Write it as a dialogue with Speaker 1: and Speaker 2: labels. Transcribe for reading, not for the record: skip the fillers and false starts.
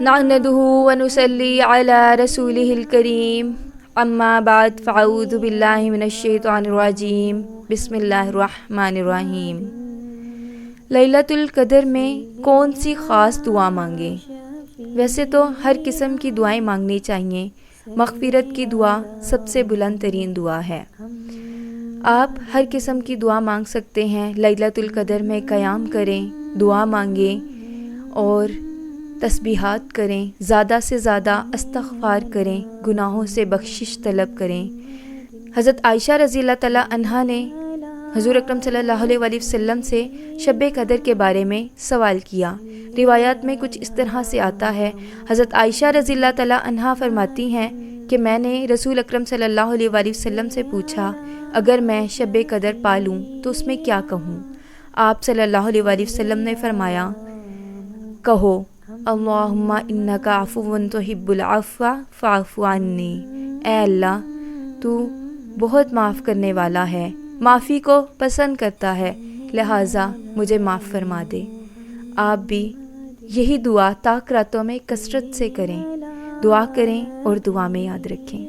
Speaker 1: نحمدہ ونصلی علی رسولہ الکریم اما بعد فاعوذ باللہ من الشیطان الرجیم بسم اللہ الرحمن الرحیم۔ لیلۃ القدر میں کون سی خاص دعا مانگیں؟ ویسے تو ہر قسم کی دعائیں مانگنی چاہیے، مغفرت کی دعا سب سے بلند ترین دعا ہے۔ آپ ہر قسم کی دعا مانگ سکتے ہیں۔ لیلۃ القدر میں قیام کریں، دعا مانگیں اور تسبیحات کریں، زیادہ سے زیادہ استغفار کریں، گناہوں سے بخشش طلب کریں۔ حضرت عائشہ رضی اللہ تعالیٰ عنہا نے حضور اکرم صلی اللہ علیہ وآلہ وسلم سے شب قدر کے بارے میں سوال کیا۔ روایات میں کچھ اس طرح سے آتا ہے، حضرت عائشہ رضی اللہ تعالیٰ عنہا فرماتی ہیں کہ میں نے رسول اکرم صلی اللہ علیہ وآلہ وسلم سے پوچھا، اگر میں شب قدر پا لوں تو اس میں کیا کہوں؟ آپ صلی اللہ علیہ وآلہ وسلم نے فرمایا، کہو اللہم انک عفو تحب العفو فاعف عنی۔ اے اللہ، تو بہت معاف کرنے والا ہے، معافی کو پسند کرتا ہے، لہٰذا مجھے معاف فرما دے۔ آپ بھی یہی دعا طاق راتوں میں کثرت سے کریں، دعا کریں اور دعا میں یاد رکھیں۔